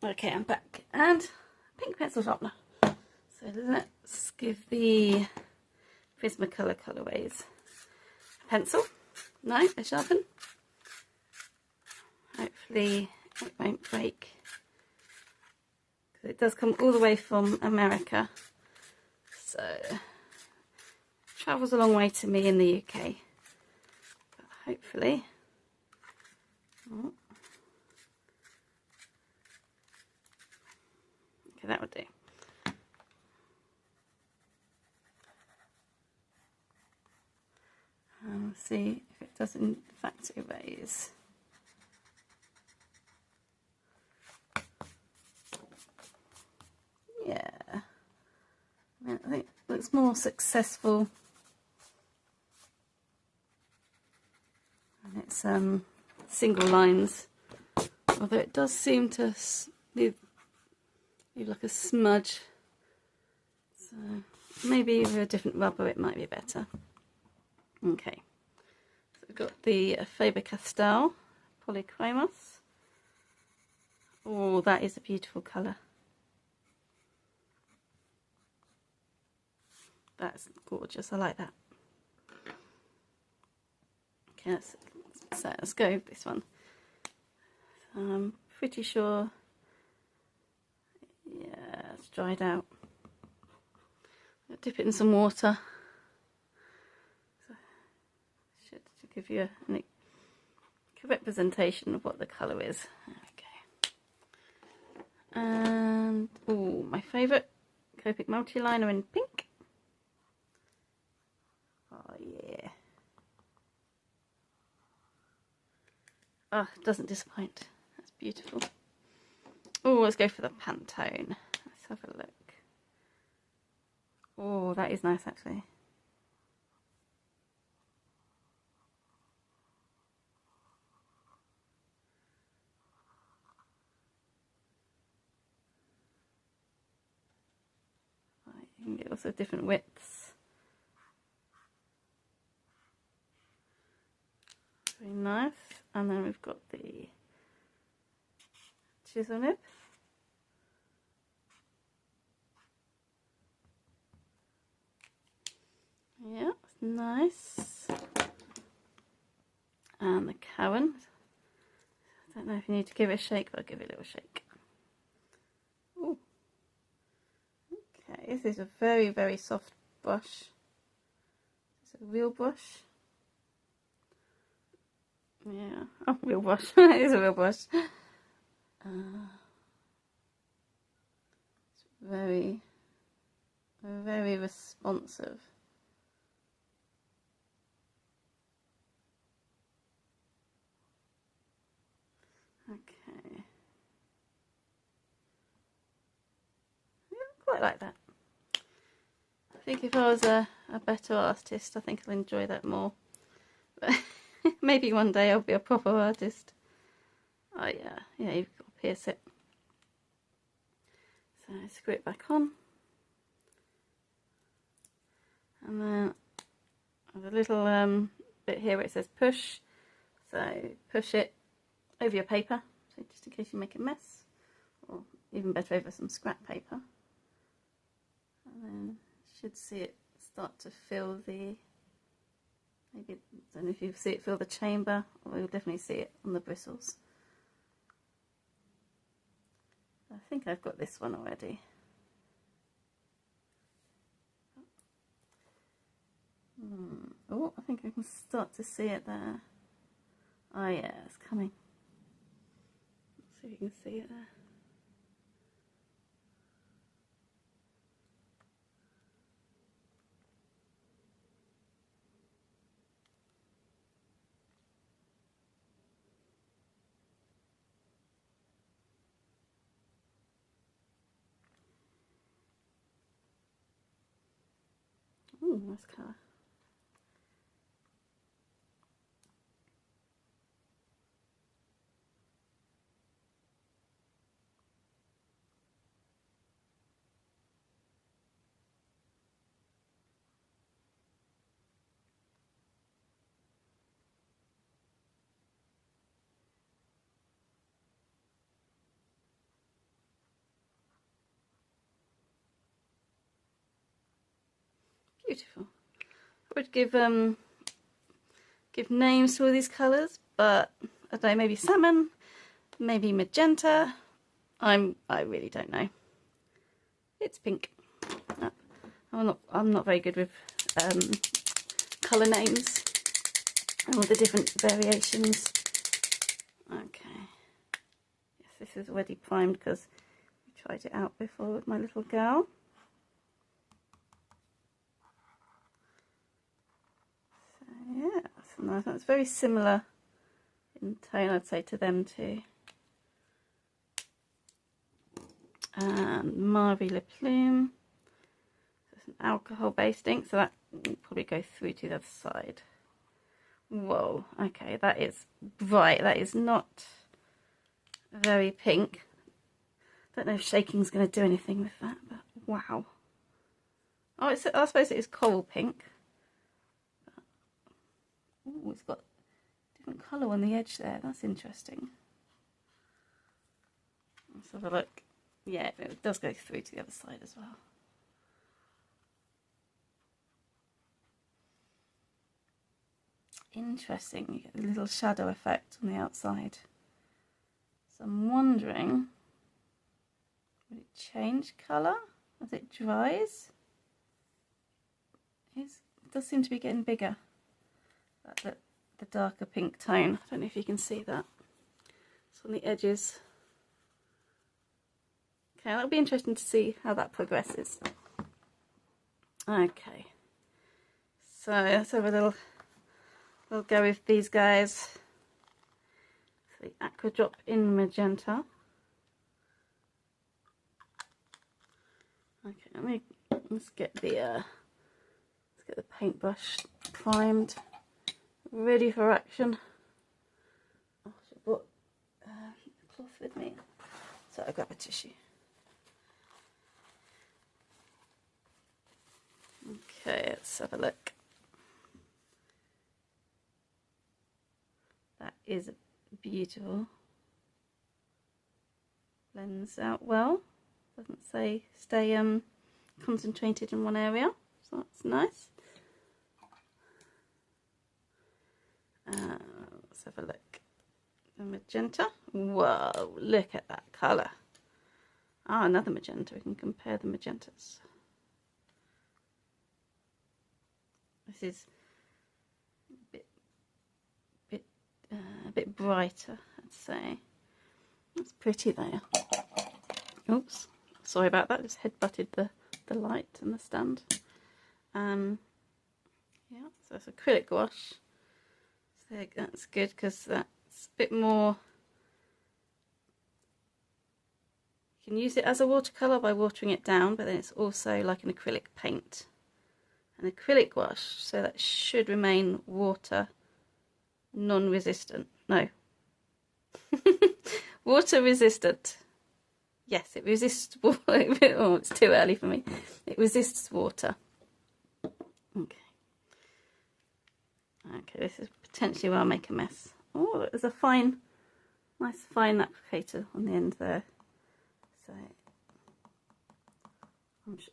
Okay, I'm back, and pink pencil sharpener. So let's give the Prismacolor Colorways a pencil. No, a sharpen. Hopefully it won't break, because it does come all the way from America, so it travels a long way to me in the UK, but hopefully. Oh. Okay, that would do. And we'll see if it does in fact erase. Yeah, I think it looks more successful. And it's single lines, although it does seem to leave like a smudge. So maybe with a different rubber it might be better. Okay, so we've got the Faber-Castell Polychromos. Oh, that is a beautiful colour. That's gorgeous, I like that. Okay, let's go with this one. I'm pretty sure, yeah, it's dried out. I'll dip it in some water. So should give you a representation of what the colour is. Okay. And, oh, my favourite, Copic Multiliner in pink. Oh yeah. Oh, it doesn't disappoint. That's beautiful. Oh, let's go for the Pantone. Let's have a look. Oh, that is nice actually. Right, you can get also different widths. Very nice. And then we've got the chisel nib. Yeah, it's nice. And the Cowan. I don't know if you need to give it a shake, but I'll give it a little shake. Ooh. Okay, this is a very, very soft brush. It's a real brush. Yeah, oh, real brush. It is a real brush. It's very, very responsive. Okay. Yeah, quite like that. I think if I was a better artist, I think I'll enjoy that more. But maybe one day I'll be a proper artist. Oh yeah, yeah, you've got to pierce it. So screw it back on. And then there's a little bit here where it says push. So push it over your paper, so just in case you make a mess, or even better over some scrap paper. And then you should see it start to fill the, maybe, I don't know if you see it fill the chamber, or you'll definitely see it on the bristles. I think I've got this one already. Oh, I think I can start to see it there. Oh yeah, it's coming. Let's see if you can see it there. Ooh, nice colour. beautiful. I would give names to all these colours, but I don't know, maybe salmon, maybe magenta. I really don't know. It's pink. I'm not very good with colour names and all the different variations. Okay. Yes, this is already primed because we tried it out before with my little girl. So yeah, that's nice. That's very similar in tone, I'd say, to them too. And Marie Le Plume. It's an alcohol-based ink, so that will probably go through to the other side. Whoa, okay, that is bright. That is not very pink. Don't know if shaking's going to do anything with that, but wow. Oh, I suppose it is coral pink. Oh, it's got different colour on the edge there. That's interesting. Let's have a look. Yeah, it does go through to the other side as well. Interesting. You get a little shadow effect on the outside. So I'm wondering, will it change colour as it dries? It does seem to be getting bigger. The darker pink tone. I don't know if you can see that. It's on the edges. Okay, that'll be interesting to see how that progresses. Okay, so let's have a little go with these guys. So the Aqua Drop in Magenta. Okay, let's get the paintbrush primed, ready for action. Oh, I should have brought a cloth with me, so I'll grab a tissue. Okay, let's have a look. That is beautiful. Blends out well. Doesn't say stay concentrated in one area, so that's nice. Let's have a look. The magenta. Whoa, look at that colour. Ah, another magenta. We can compare the magentas. This is a bit brighter, I'd say. That's pretty there. Oops, sorry about that. Just head butted the light and the stand. Yeah, so it's acrylic gouache. So that's good because that's a bit more. You can use it as a watercolour by watering it down, but then it's also like an acrylic paint. An acrylic gouache, so that should remain water non-resistant. No. Water resistant. Yes, it resists water. Oh, it's too early for me. It resists water. Okay. Okay, this is potentially where I'll make a mess. Oh, there's a nice fine applicator on the end there. So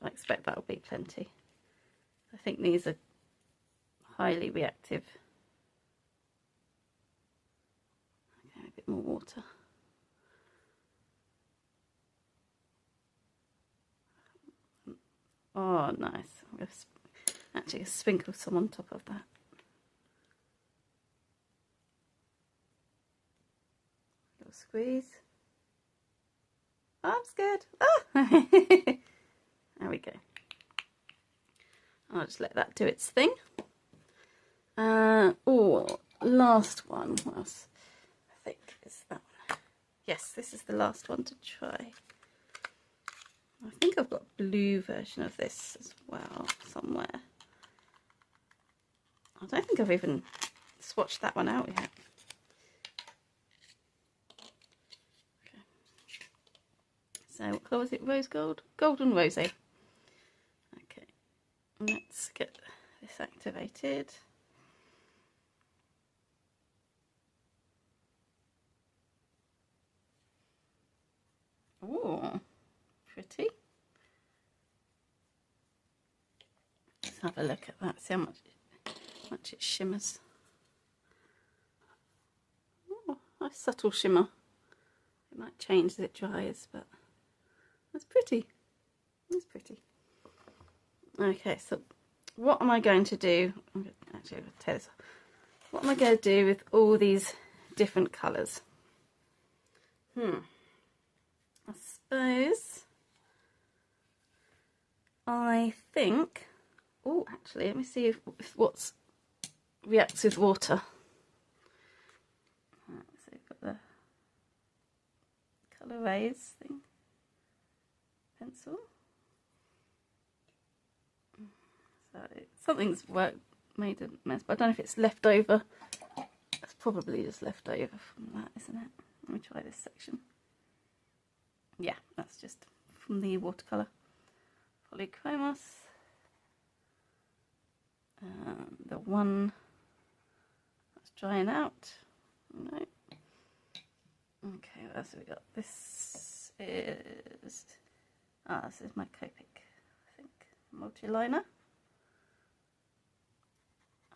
I expect that'll be plenty. I think these are highly reactive. Okay, a bit more water. Oh, nice. I'm going to actually sprinkle some on top of that. Little squeeze. Oh, I'm scared. Ah! There we go. I'll just let that do its thing. Oh, last one. What else? I think is that one. Yes, this is the last one to try. I think I've got a blue version of this as well somewhere. I don't think I've even swatched that one out yet. Okay. So what colour was it? Rose gold? Golden rosé. Okay. Let's get this activated. Oh, pretty. Let's have have a look at that, see how much it shimmers. Oh, nice subtle shimmer. It might change as it dries, but that's pretty. It's pretty. Okay, so what am I going to do? Actually, I'll tell this. What am I going to do with all these different colours? I suppose I think. Oh, actually, let me see if what's reacts with water. Right, so we've got the colour rays thing, pencil. So something's made a mess, but I don't know if it's left over. It's probably just left over from that, isn't it? Let me try this section. Yeah, that's just from the watercolour. Polychromos. The one that's drying out. No. Okay, what else have we got? This is this is my Copic, I think, multi-liner.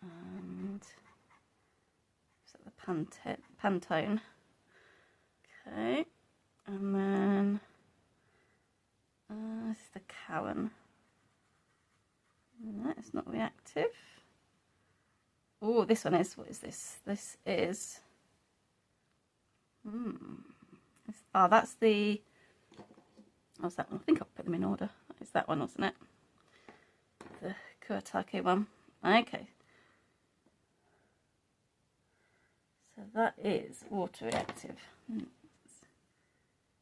And is that the Pantone? Okay, and then this is the Cowan. No, it's not reactive. Oh, this one is. What is this? This is. That's the. What's that one? I think I'll put them in order. It's that one, wasn't it? The Kuretake one. Okay. So that is water reactive.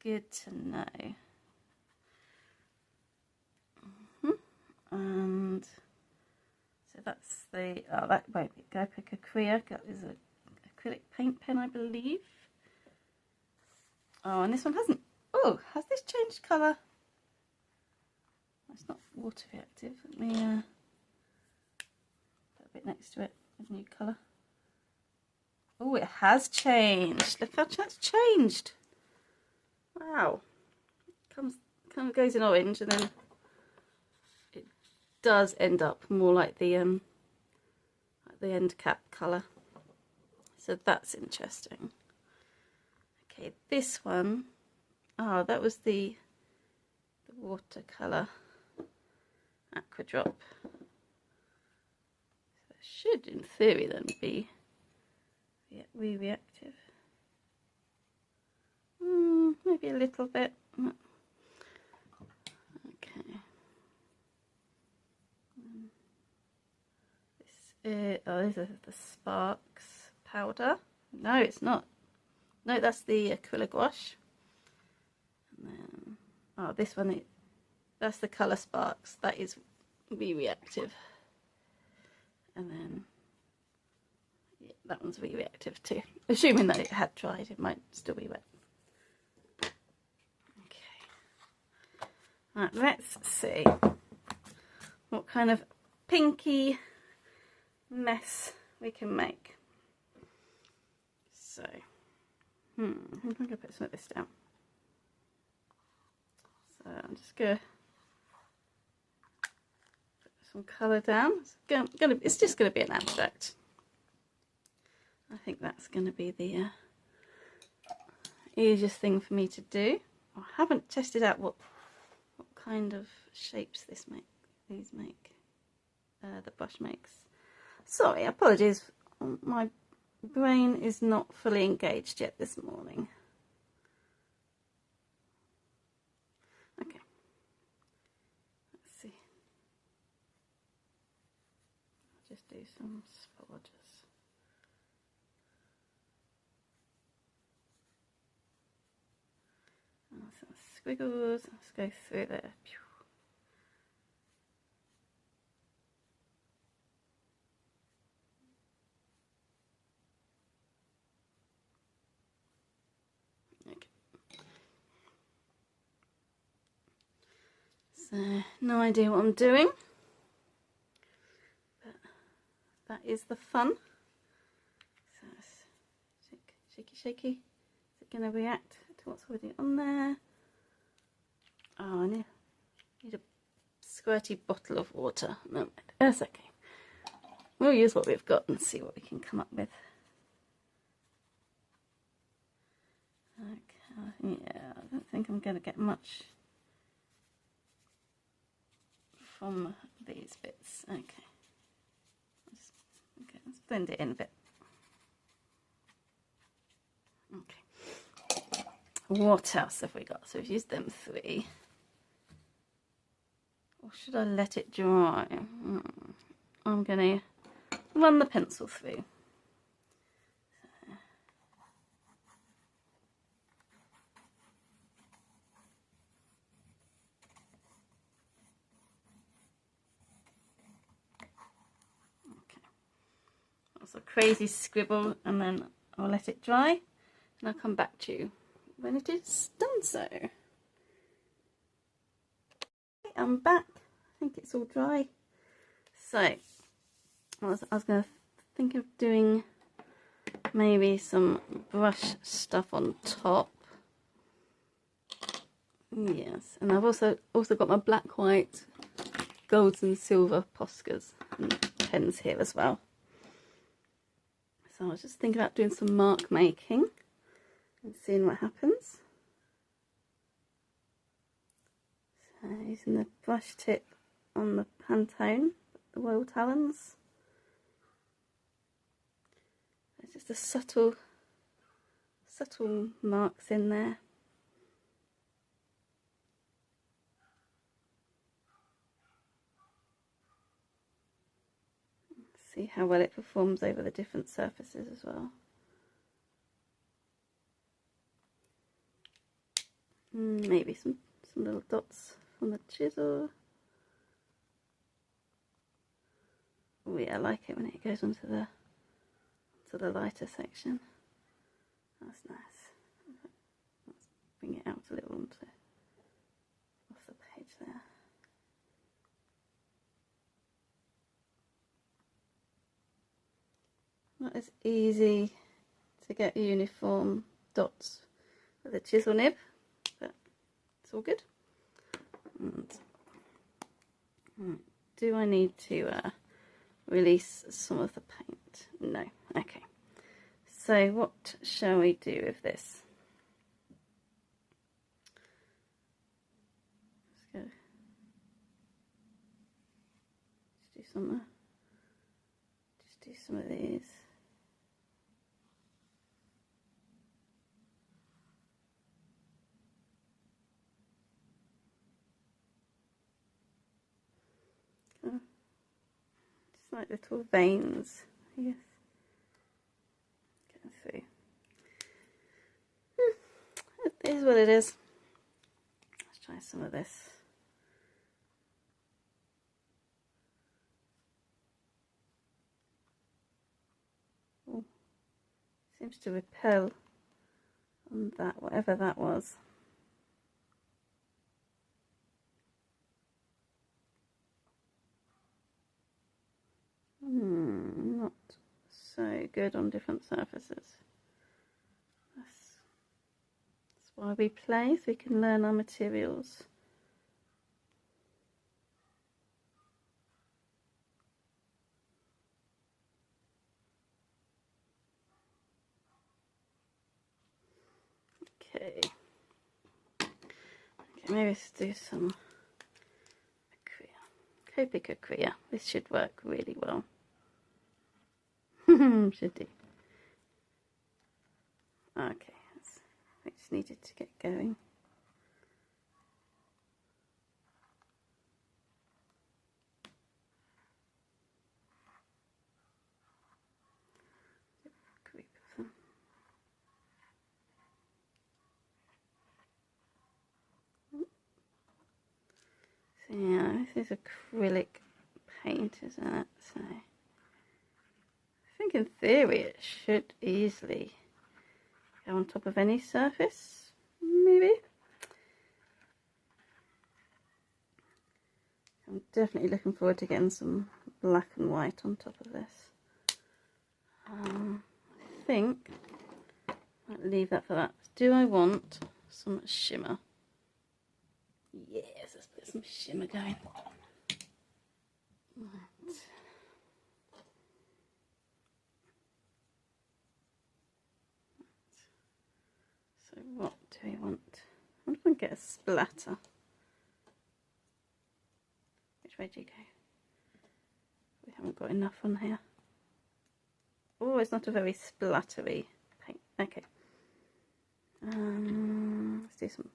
Good to know. And so that's the, that won't be Copic Acrylic. That is a acrylic paint pen, I believe. Oh, and this one hasn't. Oh, has this changed colour? It's not water reactive. Let me put a bit next to it with new colour. Oh, it has changed. Look how that's changed. Wow. Kind of goes in orange and then it does end up more like the end cap colour. So that's interesting. Okay, this one. Oh, that was the watercolour aqua drop. So it should, in theory, then be reactive. Maybe a little bit. Okay. These are the Sparks powder. No, it's not. No, that's the acrylic gouache. And then, this one, that's the colour Sparks. That is reactive. And then, yeah, that one's reactive too. Assuming that it had dried, it might still be wet. Okay. Right, let's see what kind of pinky mess we can make. So, I'm going to put some of this down. So I'm just going to put some colour down. It's just going to be an abstract. I think that's going to be the easiest thing for me to do. I haven't tested out what kind of shapes these make. The brush makes. Sorry, apologies. My brain is not fully engaged yet this morning. Okay. Let's see. I'll just do some swatches. Some squiggles. Let's go through there. So, no idea what I'm doing, but that is the fun. So, shaky, shaky. Is it going to react to what's already on there? Oh, I need a squirty bottle of water. No, That's okay. We'll use what we've got and see what we can come up with. Okay, yeah, I don't think I'm going to get much from these bits. Okay. Let's blend it in a bit. Okay. What else have we got? So we've used them 3. Or should I let it dry? I'm going to run the pencil through. That's a crazy scribble, and then I'll let it dry and I'll come back to you when it is done. So I'm back. I think it's all dry. So I was going to think of doing maybe some brush stuff on top. Yes, and I've also got my black, white, golds and silver Poscas and pens here as well. So I was just thinking about doing some mark making and seeing what happens. So using the brush tip on the Pantone, the Royal Talons. There's just a subtle marks in there. See how well it performs over the different surfaces as well. Maybe some little dots from the chisel. Oh yeah, I like it when it goes onto the lighter section. That's nice. Let's bring it out a little off the page there. Not as easy to get uniform dots with a chisel nib, but it's all good. And do I need to release some of the paint? No. Okay. So what shall we do with this? Let's go. Just do some of these. Just like little veins, yes, going through. It is what it is. Let's try some of this. Oh, seems to repel on that, whatever that was. Not so good on different surfaces. That's why we play, so we can learn our materials. Okay. Maybe let's do some Copic Acrea. This should work really well. Should do. Okay, I just needed to get going. Group of them. So yeah, this is acrylic paint, isn't it? So I think in theory it should easily go on top of any surface, maybe. I'm definitely looking forward to getting some black and white on top of this. I think I'll leave that for that. Do I want some shimmer? Yes, let's put some shimmer going. Right. get a splatter. Which way do you go? We haven't got enough on here. Oh, it's not a very splattery paint. Okay. Let's do some.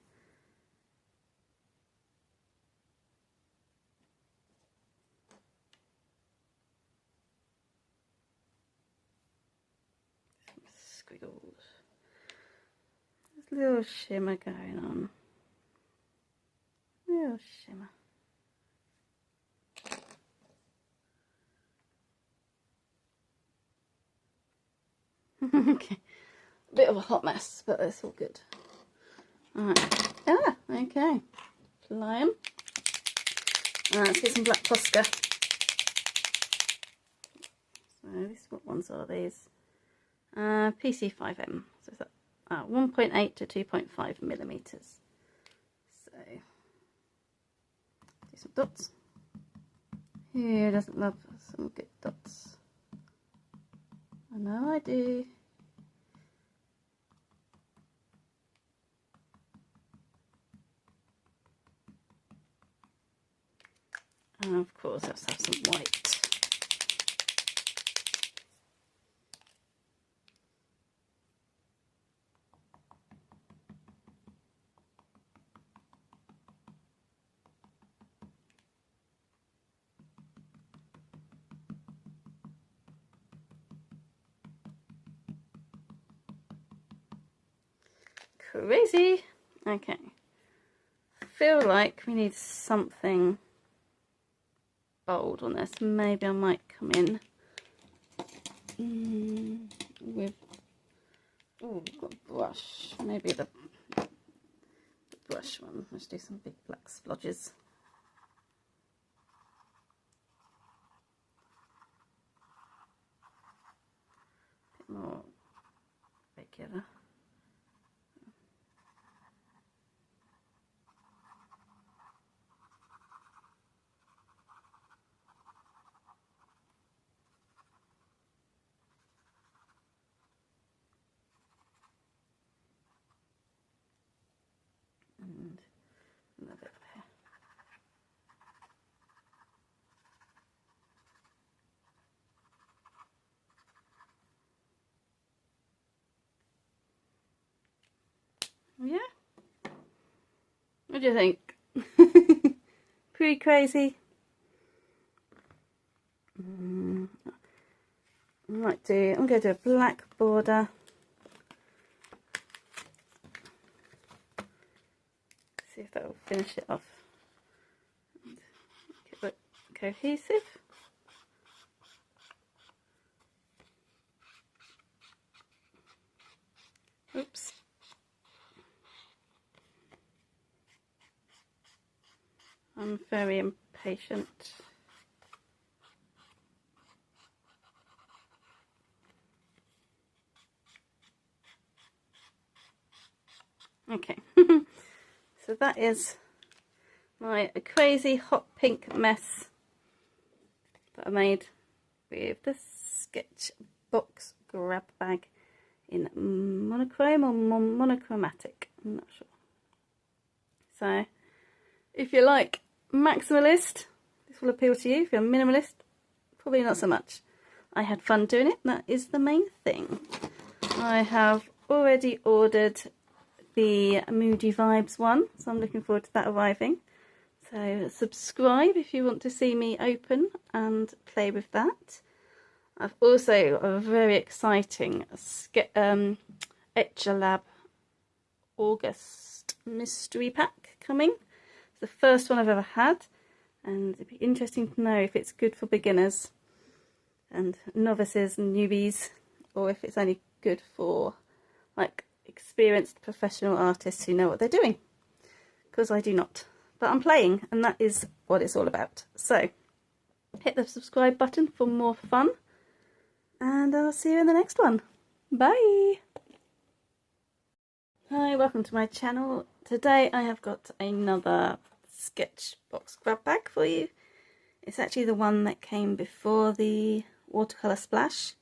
Squiggles. There's a little shimmer going on. Little shimmer. Okay. Bit of a hot mess, but it's all good. Alright. Ah, okay. Apply them. Let's get some black Posca. So what ones are these? PC5M. So is that 1.8 to 2.5 millimeters. So do some dots. Who doesn't love some good dots? I know I do. And of course, let's have some white. Crazy. Okay. I feel like we need something bold on this. Maybe I might come in with, oh, we've got a brush. Maybe the brush one. Let's do some big black splodges. A bit more regular. And another bit up here. Yeah. What do you think? Pretty crazy. I'm going to do a black border. See if that will finish it off. Make it look cohesive. Oops. I'm very impatient. Okay. So that is my crazy hot pink mess that I made with the Sketchbox grab bag in monochrome or monochromatic. I'm not sure. So if you like maximalist, this will appeal to you. If you're a minimalist, probably not so much. I had fun doing it. That is the main thing. I have already ordered the Moody Vibes one, so I'm looking forward to that arriving. So subscribe if you want to see me open and play with that. I've also got a very exciting Etchalab August mystery pack coming. It's the first one I've ever had, and it'd be interesting to know if it's good for beginners and novices and newbies, or if it's only good for like experienced professional artists who know what they're doing, because I do not, but I'm playing, and that is what it's all about. So hit the subscribe button for more fun, and I'll see you in the next one. Bye. Hi, welcome to my channel. Today I have got another Sketchbox grab bag for you. It's actually the one that came before the watercolour splash,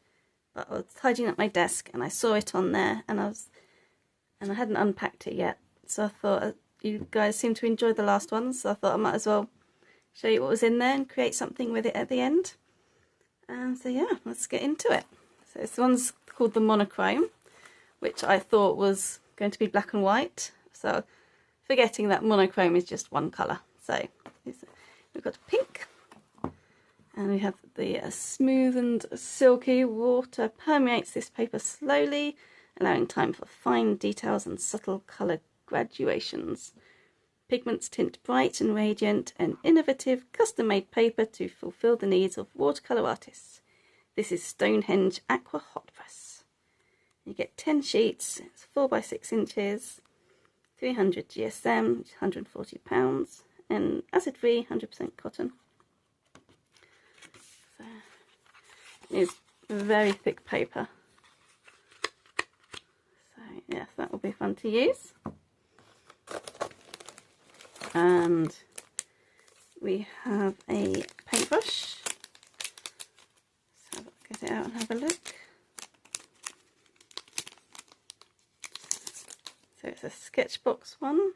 but I was tidying up my desk and I saw it on there, and I hadn't unpacked it yet, so I thought I'd you guys seem to enjoy the last ones, so I thought I might as well show you what was in there and create something with it at the end. So yeah, let's get into it. So this one's called the monochrome, which I thought was going to be black and white, so forgetting that monochrome is just one colour. So we've got pink, and we have the smooth and silky water permeates this paper slowly, allowing time for fine details and subtle colour gradations. Pigments tint bright and radiant, an innovative custom-made paper to fulfil the needs of watercolour artists. This is Stonehenge Aqua Hot Press. You get 10 sheets, it's 4 by 6 inches, 300 GSM, £140, and acid-free, 100% cotton. So, it's very thick paper. So yes, that will be fun to use. And we have a paintbrush, so I'll get it out and have a look. So it's a Sketchbox one.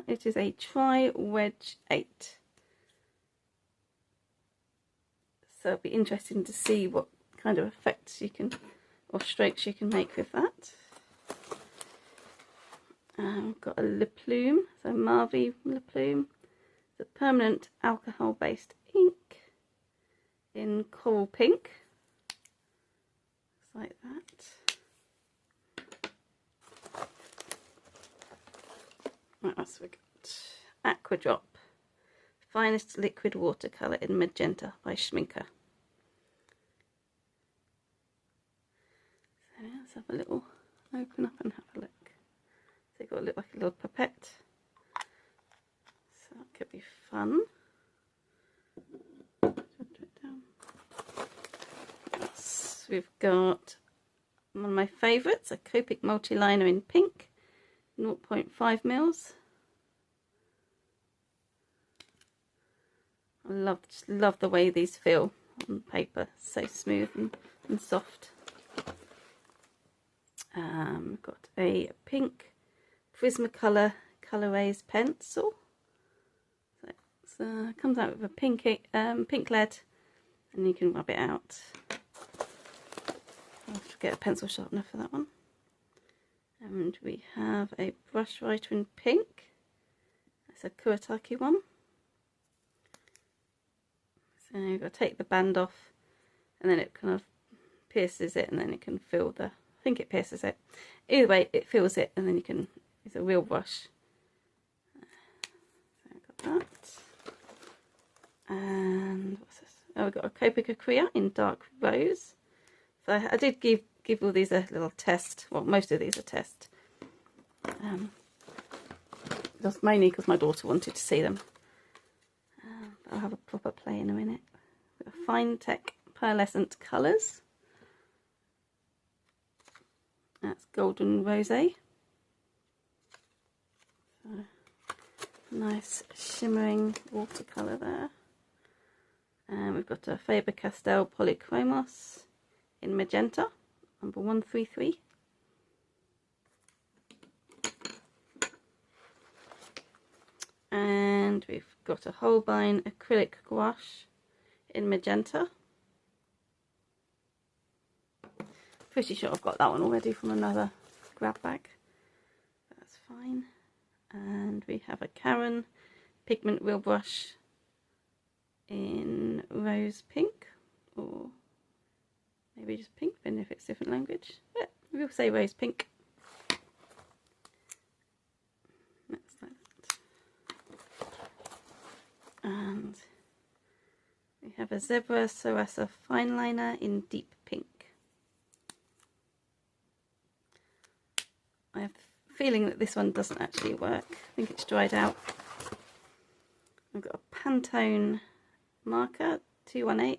It is a Tri-Wedge 8. So it'll be interesting to see what kind of effects you can, or strokes you can make with that. We've got a Le Plume, so Marvy Le Plume. It's a permanent alcohol-based ink in coral pink. Looks like that. What else we got? Aqua Drop, finest liquid watercolour in magenta by Schminker. So let's have a little open up and have a look. So you've got to look like a little pipette, so that could be fun. Yes, we've got one of my favourites, a Copic multi-liner in pink, 0.5 mils. I just love the way these feel on paper, so smooth and soft. We've got a pink Prismacolor Colorays pencil. So it comes out with a pink lead, and you can rub it out. I'll have to get a pencil sharpener for that one. And we have a brush writer in pink. That's a Kuretake one. So you've got to take the band off, and then it kind of pierces it, and then it can fill the, I think it pierces it. Either way, it fills it, and then you can, it's a real brush. So I've got that. And what's this? Oh, we've got a Copic Acrea in dark rose. So I did give all these a little test. Well, most of these are test. Just mainly because my daughter wanted to see them. But I'll have a proper play in a minute. We've got Fine Tech Pearlescent Colours. That's Golden Rosé. So, nice shimmering watercolour there. And we've got a Faber-Castell Polychromos in magenta, number 133. And we've got a Holbein acrylic gouache in magenta. Pretty sure I've got that one already from another grab bag. That's fine. And we have a Karen pigment wheel brush in rose pink, or maybe just pink, then if it's different language. But we'll say rose pink. That's like that. And we have a Zebra Sarasa fine liner in deep pink. I have a feeling that this one doesn't actually work. I think it's dried out. I've got a Pantone marker 218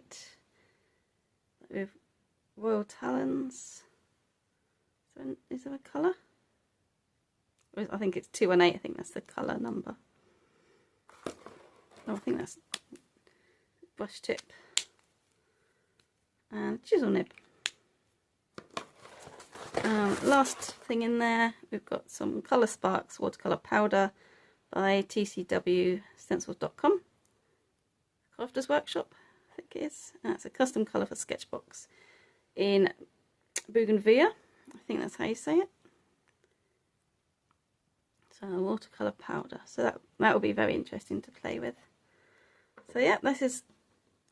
with Royal Talons. So is there a colour? I think it's 218. I think that's the colour number. Oh, I think that's brush tip and chisel nib. Last thing in there, we've got some Colour Sparks watercolour powder by tcwstencils.com. Crafters Workshop, I think it is. It's a custom colour for Sketchbox in Bougainvillea. I think that's how you say it. So watercolour powder. So that will be very interesting to play with. So yeah, this is,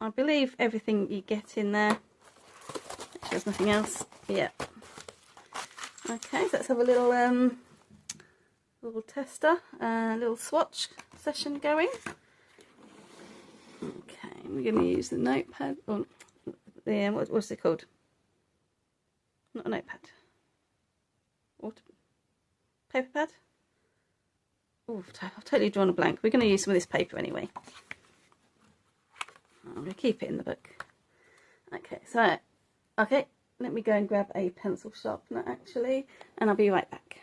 I believe, everything you get in there. Actually, there's nothing else. Yeah. Okay, so let's have a little tester, little swatch session going. Okay, we're going to use the notepad, or the what's it called? Not a notepad. Paper pad. Oh, I've totally drawn a blank. We're going to use some of this paper anyway. I'm going to keep it in the book. Okay, so let me go and grab a pencil sharpener actually, and I'll be right back.